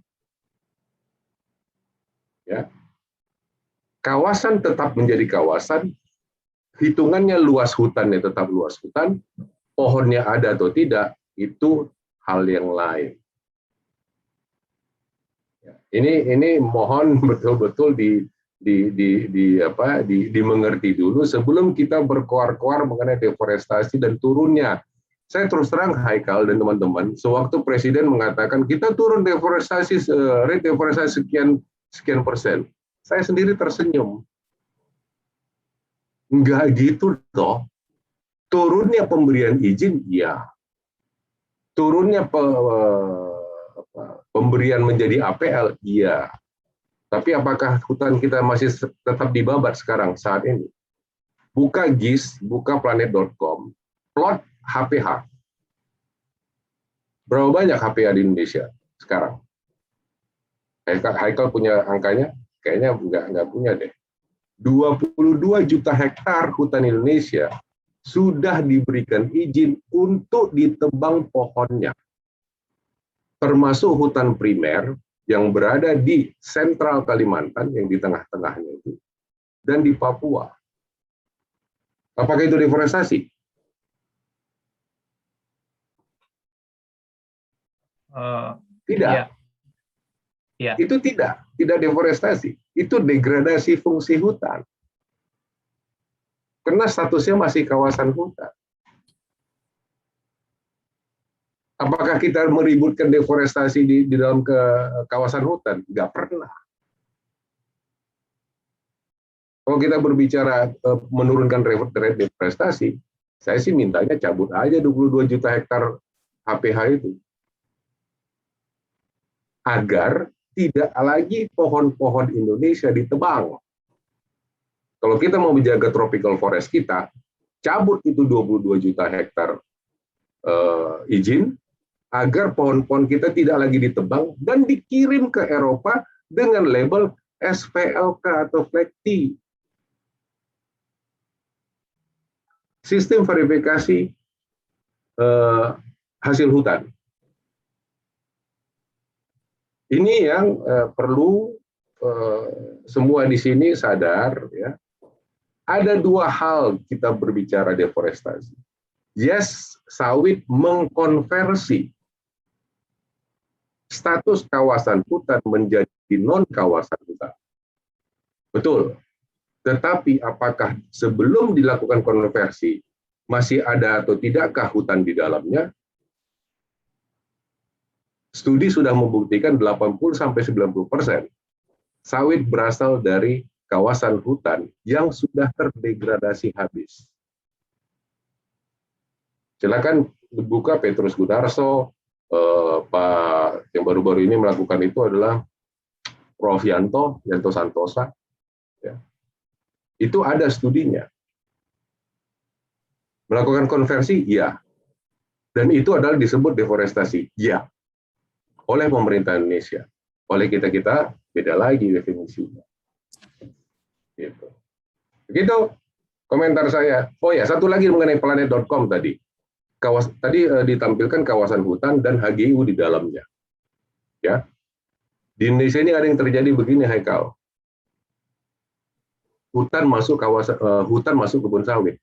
Ya. Kawasan tetap menjadi kawasan, hitungannya luas hutannya tetap luas hutan, pohonnya ada atau tidak, itu hal yang lain. Ya. Ini mohon betul-betul dimengerti dulu sebelum kita berkoar-koar mengenai deforestasi dan turunnya. Saya terus terang Haikal dan teman-teman, sewaktu Presiden mengatakan kita turun deforestasi, rate deforestasi sekian persen, saya sendiri tersenyum. Enggak gitu toh. Turunnya pemberian izin, ya. Turunnya pemberian menjadi APL, iya. Tapi apakah hutan kita masih tetap dibabat sekarang saat ini? Buka GIS, buka planet.com, plot HPH. Berapa banyak HPH di Indonesia sekarang? Haikal punya angkanya? Kayaknya nggak punya deh. 22 juta hektar hutan Indonesia sudah diberikan izin untuk ditebang pohonnya. Termasuk hutan primer yang berada di sentral Kalimantan, yang di tengah-tengahnya itu, dan di Papua. Apakah itu deforestasi? Tidak. Ya. Ya. Itu tidak deforestasi. Itu degradasi fungsi hutan. Karena statusnya masih kawasan hutan. Apakah kita meributkan deforestasi di dalam kawasan hutan? Nggak pernah. Kalau kita berbicara menurunkan rate deforestasi, saya sih mintanya cabut aja 22 juta hektar HPH itu. Agar tidak lagi pohon-pohon Indonesia ditebang. Kalau kita mau menjaga tropical forest kita, cabut itu 22 juta hektar izin, agar pohon-pohon kita tidak lagi ditebang dan dikirim ke Eropa dengan label SVLK atau FLEGT. Sistem verifikasi hasil hutan. Ini yang perlu semua di sini sadar, ya. Ada dua hal kita berbicara deforestasi. Yes, sawit mengkonversi status kawasan hutan menjadi non-kawasan hutan. Betul. Tetapi apakah sebelum dilakukan konversi masih ada atau tidakkah hutan di dalamnya? Studi sudah membuktikan 80-90% sawit berasal dari kawasan hutan yang sudah terdegradasi habis. Silakan buka Petrus Gunarso, Pak yang baru-baru ini melakukan itu adalah Prof. Yanto Santosa. Ya. Itu ada studinya. Melakukan konversi, ya. Dan itu adalah disebut deforestasi, ya. Oleh pemerintah Indonesia. Oleh kita beda lagi definisinya. Gitu. Begitu komentar saya. Oh ya, satu lagi mengenai planet.com tadi. Tadi ditampilkan kawasan hutan dan HGU di dalamnya. Ya. Di Indonesia ini ada yang terjadi begini, Haikal. Hutan masuk kebun sawit.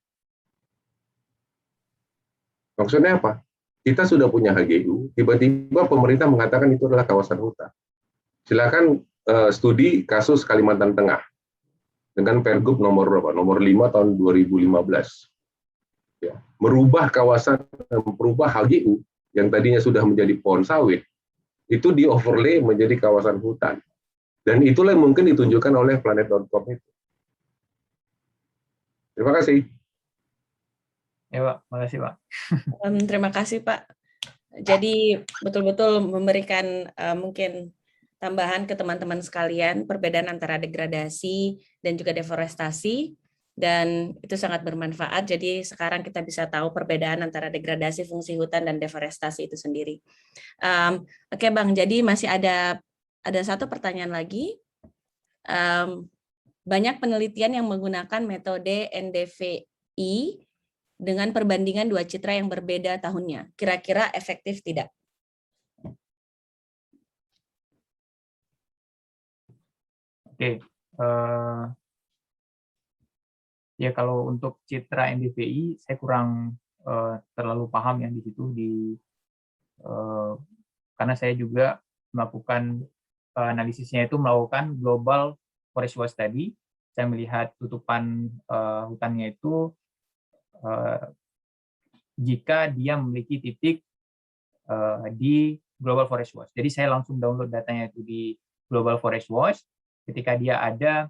Maksudnya apa? Kita sudah punya HGU, tiba-tiba pemerintah mengatakan itu adalah kawasan hutan. Silakan studi kasus Kalimantan Tengah dengan Pergub nomor 5 tahun 2015. Ya, merubah HGU yang tadinya sudah menjadi pohon sawit, itu di overlay menjadi kawasan hutan. Dan itulah yang mungkin ditunjukkan oleh planet.com itu. Terima kasih. Ya, Pak. Makasih, Pak. Terima kasih, Pak. Jadi betul-betul memberikan mungkin tambahan ke teman-teman sekalian perbedaan antara degradasi dan juga deforestasi, dan itu sangat bermanfaat. Jadi sekarang kita bisa tahu perbedaan antara degradasi fungsi hutan dan deforestasi itu sendiri. Oke, Bang. Jadi masih ada satu pertanyaan lagi. Banyak penelitian yang menggunakan metode NDVI dengan perbandingan dua citra yang berbeda tahunnya. Kira-kira efektif tidak? Oke. Ya, kalau untuk citra NDVI saya kurang terlalu paham yang di situ karena saya juga melakukan analisisnya itu melakukan global forest watch tadi. Saya melihat tutupan hutannya itu jika dia memiliki titik di Global Forest Watch. Jadi saya langsung download datanya itu di Global Forest Watch. Ketika dia ada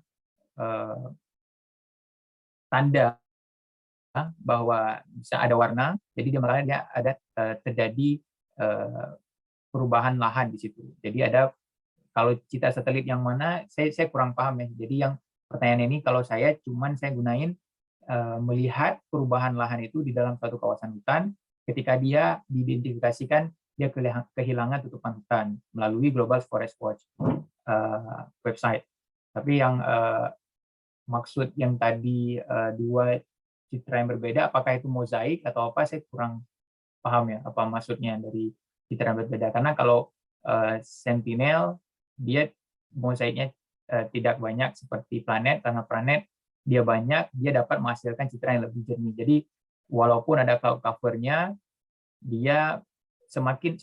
tanda bahwa bisa ada warna, jadi makanya dia ada terjadi perubahan lahan di situ. Jadi ada, kalau citra satelit yang mana, saya kurang paham ya. Jadi yang pertanyaan ini kalau saya gunain melihat perubahan lahan itu di dalam suatu kawasan hutan ketika dia diidentifikasikan dia kehilangan tutupan hutan melalui Global Forest Watch website. Tapi yang maksud yang tadi dua citra yang berbeda, apakah itu mozaik atau apa, saya kurang paham ya apa maksudnya dari citra yang berbeda. Karena kalau Sentinel dia mozaiknya tidak banyak seperti planet, karena planet dia banyak, dia dapat menghasilkan citra yang lebih jernih. Jadi walaupun ada cloud cover-nya, dia semakin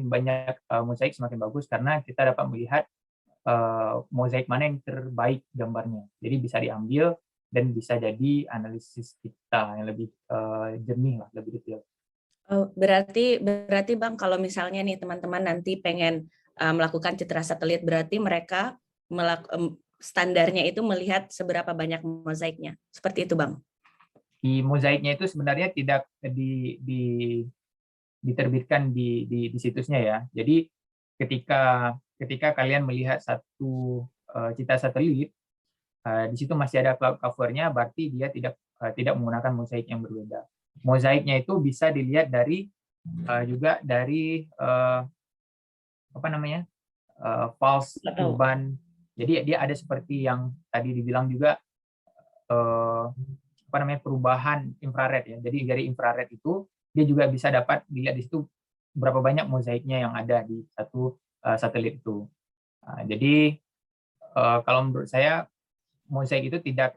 banyak mozaik semakin bagus, karena kita dapat melihat mozaik mana yang terbaik gambarnya. Jadi bisa diambil dan bisa jadi analisis kita yang lebih jernih lah, lebih detail. Oh, berarti Bang, kalau misalnya nih teman-teman nanti pengen melakukan citra satelit, berarti mereka standarnya itu melihat seberapa banyak mozaiknya. Seperti itu, Bang. Di mozaiknya itu sebenarnya tidak diterbitkan di situsnya ya. Jadi ketika kalian melihat satu citra satelit, di situ masih ada cloud cover-nya, berarti dia tidak menggunakan mozaik yang berbeda. Mozaiknya itu bisa dilihat juga dari false urban. Jadi dia ada seperti yang tadi dibilang juga perubahan infrared ya. Jadi dari infrared itu dia juga bisa dapat dilihat di situ berapa banyak mozaiknya yang ada di satu satelit itu. Jadi kalau menurut saya mozaik itu tidak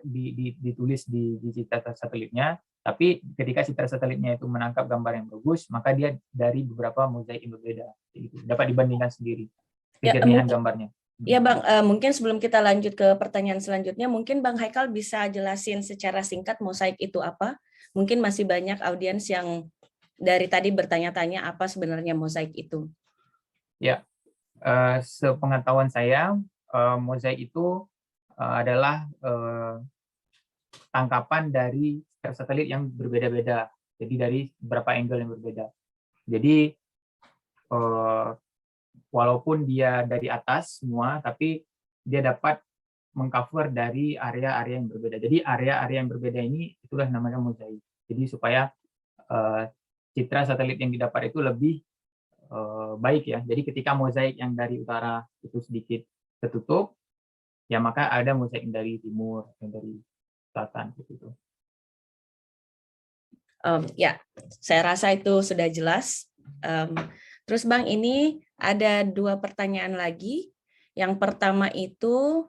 ditulis di citra satelitnya, tapi ketika citra satelitnya itu menangkap gambar yang bagus, maka dia dari beberapa mozaik yang berbeda. Gitu. Dapat dibandingkan sendiri kejernihan gambarnya. Ya Bang, mungkin sebelum kita lanjut ke pertanyaan selanjutnya, mungkin Bang Haikal bisa jelasin secara singkat mozaik itu apa? Mungkin masih banyak audiens yang dari tadi bertanya-tanya apa sebenarnya mozaik itu. Ya, sepengetahuan saya, mozaik itu adalah tangkapan dari satelit yang berbeda-beda. Jadi dari beberapa angle yang berbeda. Jadi walaupun dia dari atas semua, tapi dia dapat mengcover dari area-area yang berbeda. Jadi area-area yang berbeda ini itulah namanya mozaik. Jadi supaya citra satelit yang didapat itu lebih baik ya. Jadi ketika mozaik yang dari utara itu sedikit tertutup, ya maka ada mozaik yang dari timur, yang dari selatan gitu. Ya, saya rasa itu sudah jelas. Terus Bang, ini ada dua pertanyaan lagi. Yang pertama itu,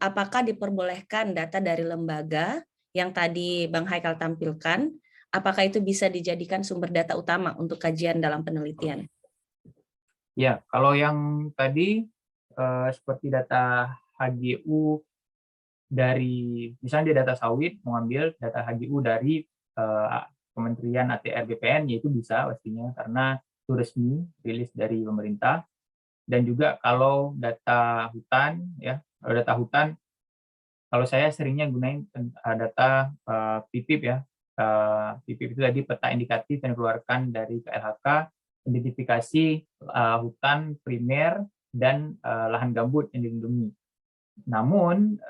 apakah diperbolehkan data dari lembaga yang tadi Bang Haikal tampilkan, apakah itu bisa dijadikan sumber data utama untuk kajian dalam penelitian? Ya, kalau yang tadi seperti data HGU dari, misalnya dia data sawit, mengambil data HGU dari Kementerian ATR BPN, yaitu bisa pastinya karena itu resmi rilis dari pemerintah. Dan juga kalau data hutan ya, kalau data hutan, kalau saya seringnya gunain data PIPIP ya. PIPIP itu tadi peta indikatif yang dikeluarkan dari KLHK, identifikasi hutan primer dan lahan gambut yang dilindungi. Namun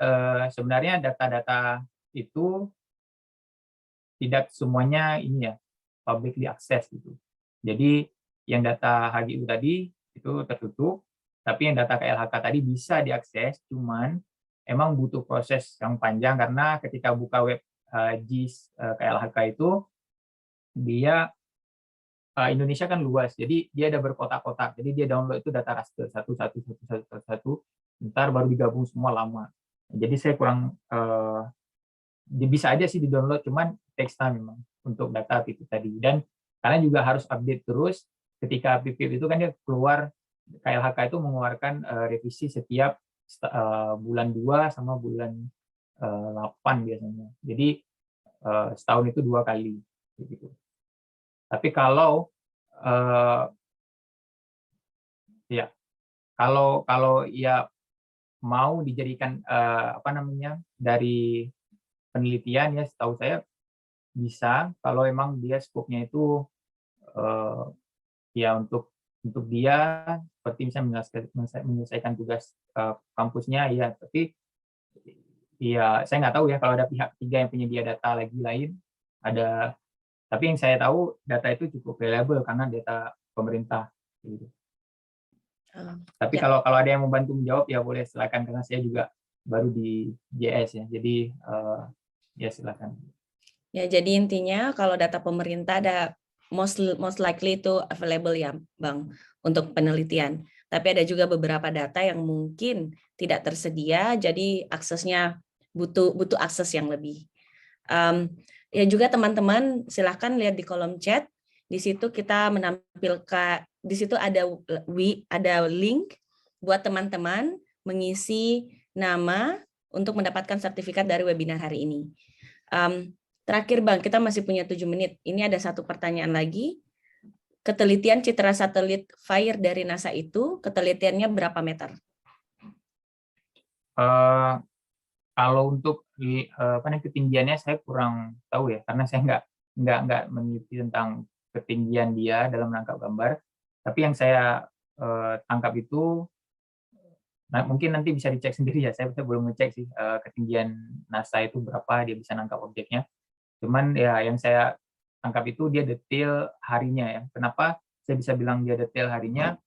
sebenarnya data-data itu tidak semuanya ini ya publicly access gitu. Jadi yang data HGU tadi itu tertutup, tapi yang data KLHK tadi bisa diakses, cuman emang butuh proses yang panjang karena ketika buka web JIS KLHK itu dia Indonesia kan luas, jadi dia ada berkotak-kotak. Jadi dia download itu data raster satu, ntar baru digabung semua lama. Jadi saya kurang bisa aja sih di-download, cuman takes time memang untuk data PIPIP tadi. Dan kalian juga harus update terus ketika PIPIP itu kan dia keluar, KLHK itu mengeluarkan revisi setiap bulan 2 sama bulan 8 biasanya. Jadi setahun itu 2 kali. Gitu. Tapi kalau kalau ya mau dijadikan dari penelitian ya setahu saya bisa kalau emang dia skopnya itu ya untuk dia seperti misalnya menyelesaikan tugas kampusnya ya, tapi ya saya nggak tahu ya kalau ada pihak ketiga yang penyedia data lagi lain ada, tapi yang saya tahu data itu cukup reliable karena data pemerintah gitu. Tapi Ya. kalau ada yang membantu menjawab ya boleh silakan, karena saya juga baru di JS ya, jadi ya silakan. Ya, jadi intinya kalau data pemerintah ada most likely itu available ya, Bang, untuk penelitian. Tapi ada juga beberapa data yang mungkin tidak tersedia, jadi aksesnya butuh akses yang lebih. Ya juga teman-teman silahkan lihat di kolom chat. Di situ kita menampilkan, di situ ada link buat teman-teman mengisi nama untuk mendapatkan sertifikat dari webinar hari ini. Terakhir Bang, kita masih punya 7 menit. Ini ada satu pertanyaan lagi. Ketelitian citra satelit FIRE dari NASA itu, ketelitiannya berapa meter? Kalau untuk ketinggiannya saya kurang tahu ya, karena saya nggak meneliti tentang ketinggian dia dalam menangkap gambar. Tapi yang saya tangkap itu, nah, mungkin nanti bisa dicek sendiri ya. Saya belum ngecek sih ketinggian NASA itu berapa dia bisa nangkap objeknya. Cuman ya yang saya tangkap itu dia detail harinya ya. Kenapa saya bisa bilang dia detail harinya?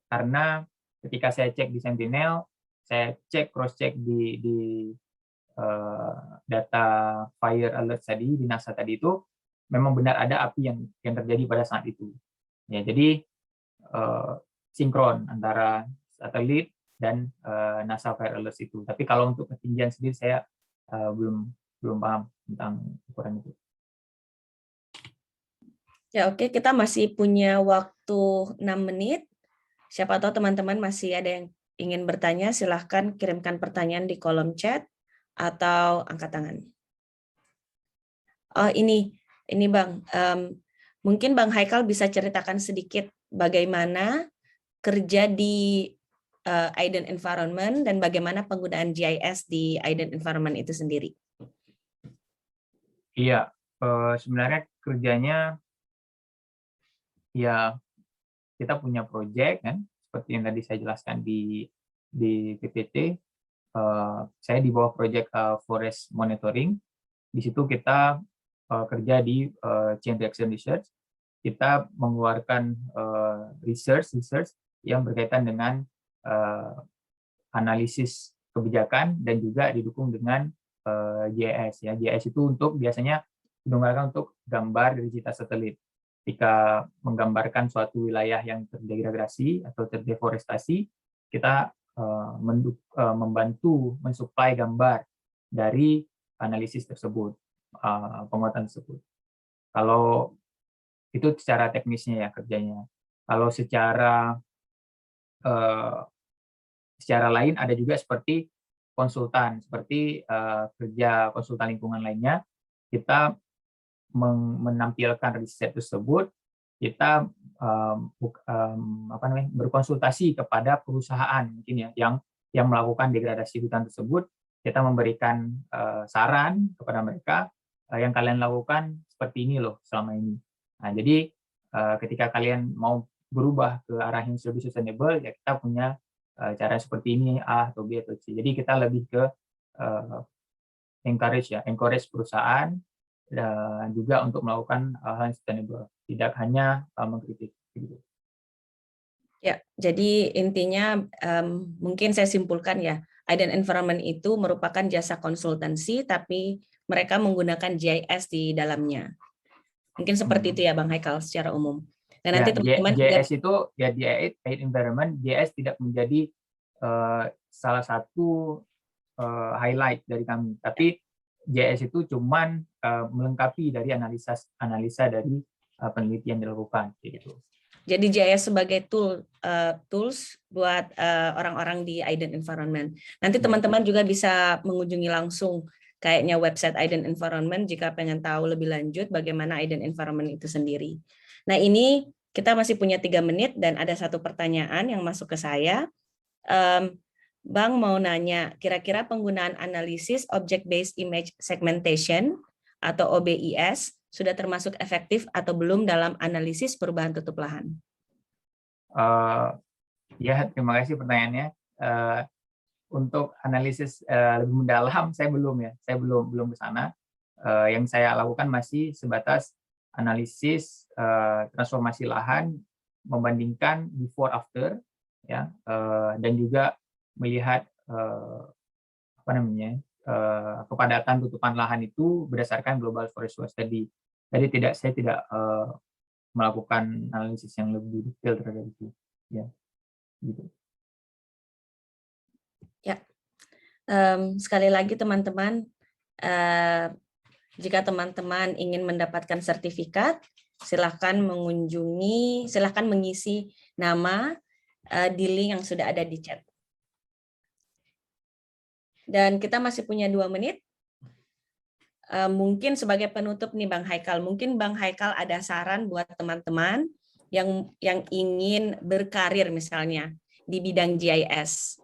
Karena ketika saya cek di Sentinel, saya cross check di data fire alert tadi di NASA tadi itu memang benar ada api yang terjadi pada saat itu. Ya, jadi sinkron antara satelit dan NASA fire alert itu. Tapi kalau untuk ketinggian sendiri saya belum paham tentang ukuran itu. Ya oke, kita masih punya waktu 6 menit. Siapa tahu teman-teman masih ada yang ingin bertanya, silahkan kirimkan pertanyaan di kolom chat atau angkat tangan. Oh ini Bang, mungkin Bang Haikal bisa ceritakan sedikit bagaimana kerja di Aiden Environment dan bagaimana penggunaan GIS di Aiden Environment itu sendiri. Iya, sebenarnya kerjanya ya kita punya proyek kan, seperti yang tadi saya jelaskan di PPT. Saya di bawah proyek forest monitoring. Di situ kita kerja di chain reaction research. Kita mengeluarkan research yang berkaitan dengan analisis kebijakan dan juga didukung dengan GIS ya. GIS itu biasanya digunakan untuk gambar dari citra satelit. Ketika menggambarkan suatu wilayah yang terdegradasi atau terdeforestasi, kita membantu mensuplai gambar dari analisis tersebut, penguatan tersebut. Kalau itu secara teknisnya ya kerjanya. Kalau secara lain ada juga seperti konsultan, seperti kerja konsultan lingkungan lainnya, kita menampilkan riset tersebut, kita berkonsultasi kepada perusahaan mungkin ya yang melakukan degradasi hutan tersebut. Kita memberikan saran kepada mereka, yang kalian lakukan seperti ini loh selama ini. Nah, jadi ketika kalian mau berubah ke arah yang lebih sustainable, ya kita punya cara seperti ini, A atau B atau C. Jadi kita lebih ke encourage perusahaan juga untuk melakukan hal yang sustainable, tidak hanya mengkritik. Ya, jadi intinya mungkin saya simpulkan ya, Aiden Environment itu merupakan jasa konsultansi, tapi mereka menggunakan GIS di dalamnya. Mungkin seperti itu ya Bang Haikal secara umum. Dan nanti teman-teman GIS itu ya di Aiden Environment, GIS tidak menjadi salah satu highlight dari kami, tapi GIS itu cuman melengkapi dari analisa dari penelitian yang dilakukan gitu. Jadi GIS sebagai tools buat orang-orang di Aiden Environment. Nanti teman-teman juga bisa mengunjungi langsung kayaknya website Aiden Environment jika pengen tahu lebih lanjut bagaimana Aiden Environment itu sendiri. Nah ini kita masih punya 3 menit dan ada satu pertanyaan yang masuk ke saya. Bang mau nanya, kira-kira penggunaan analisis Object-Based Image Segmentation atau OBIS sudah termasuk efektif atau belum dalam analisis perubahan tutup lahan? Ya, terima kasih pertanyaannya. Untuk analisis lebih mendalam saya belum ya, saya belum ke sana. Yang saya lakukan masih sebatas analisis transformasi lahan membandingkan before after ya, dan juga melihat kepadatan tutupan lahan itu berdasarkan Global Forest Watch tadi. Jadi saya tidak melakukan analisis yang lebih detail terhadap itu ya, gitu. Ya, sekali lagi teman-teman, jika teman-teman ingin mendapatkan sertifikat, silahkan mengisi nama di link yang sudah ada di chat. Dan kita masih punya 2 menit. Mungkin sebagai penutup nih Bang Haikal, mungkin Bang Haikal ada saran buat teman-teman yang ingin berkarir misalnya di bidang GIS.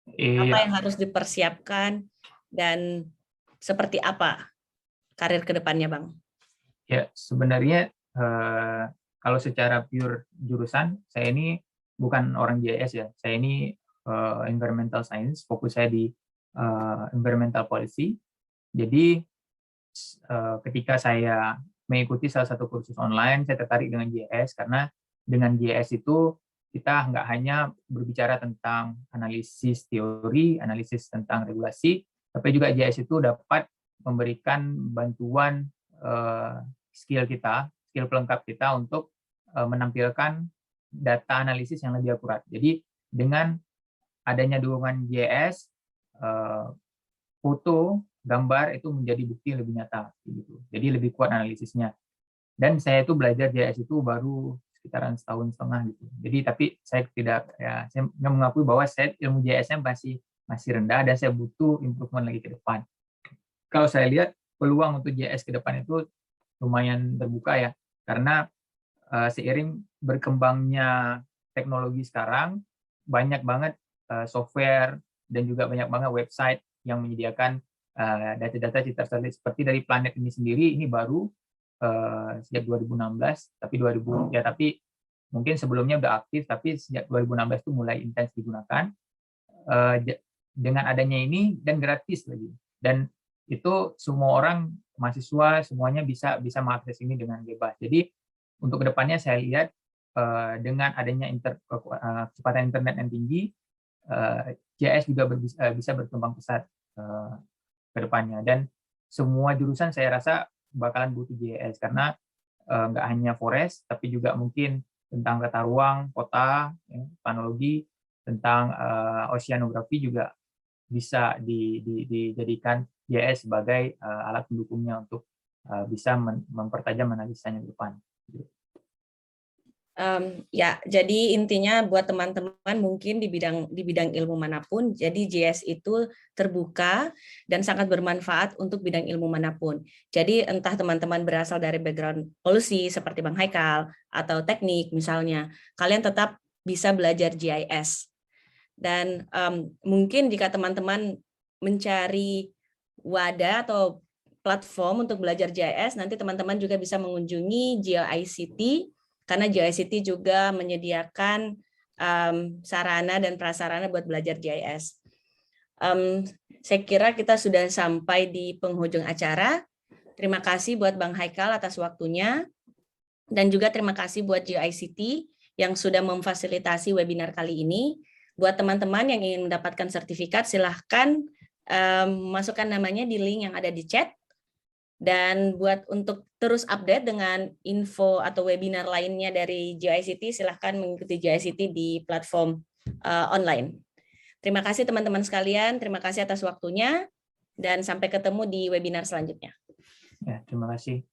Apa yang harus dipersiapkan dan seperti apa karir ke depannya, Bang? Ya, sebenarnya kalau secara pure jurusan, saya ini bukan orang GIS ya. Saya ini environmental science, fokus saya di environmental policy. Jadi ketika saya mengikuti salah satu kursus online, saya tertarik dengan GIS karena dengan GIS itu kita nggak hanya berbicara tentang analisis teori, analisis tentang regulasi, tapi juga GIS itu dapat memberikan bantuan skill pelengkap kita untuk menampilkan data analisis yang lebih akurat. Jadi dengan adanya dukungan GIS, foto, gambar itu menjadi bukti yang lebih nyata. Gitu. Jadi lebih kuat analisisnya. Dan saya itu belajar GIS itu baru sekitaran 1,5 tahun gitu. Jadi tapi saya mengakui bahwa saya ilmu GIS-nya masih rendah dan saya butuh improvement lagi ke depan. Kalau saya lihat peluang untuk GIS ke depan itu lumayan terbuka ya, karena seiring berkembangnya teknologi sekarang banyak banget software dan juga banyak banget website yang menyediakan data-data citra satelit seperti dari planet ini sendiri. Ini baru sejak 2016, tapi mungkin sebelumnya udah aktif, tapi sejak 2016 itu mulai intens digunakan. Dengan adanya ini dan gratis lagi, dan itu semua orang, mahasiswa semuanya bisa mengakses ini dengan bebas. Jadi untuk kedepannya saya lihat dengan adanya kecepatan internet yang tinggi, GIS juga bisa berkembang pesat ke depannya, dan semua jurusan saya rasa bakalan butuh GIS karena nggak hanya forest, tapi juga mungkin tentang tata ruang, kota, planologi, tentang oceanografi juga bisa dijadikan GIS sebagai alat pendukungnya untuk bisa mempertajam analisanya ke depan. Ya, jadi intinya buat teman-teman mungkin di bidang ilmu manapun, jadi GIS itu terbuka dan sangat bermanfaat untuk bidang ilmu manapun. Jadi entah teman-teman berasal dari background policy seperti Bang Haikal atau teknik misalnya, kalian tetap bisa belajar GIS. Dan mungkin jika teman-teman mencari wadah atau platform untuk belajar GIS, nanti teman-teman juga bisa mengunjungi GeoICT, karena GeoICT juga menyediakan sarana dan prasarana buat belajar GIS. Saya kira kita sudah sampai di penghujung acara. Terima kasih buat Bang Haikal atas waktunya, dan juga terima kasih buat GeoICT yang sudah memfasilitasi webinar kali ini. Buat teman-teman yang ingin mendapatkan sertifikat, silahkan masukkan namanya di link yang ada di chat. Dan buat untuk terus update dengan info atau webinar lainnya dari GeoICT, silahkan mengikuti GeoICT di platform online. Terima kasih teman-teman sekalian, terima kasih atas waktunya, dan sampai ketemu di webinar selanjutnya. Ya, terima kasih.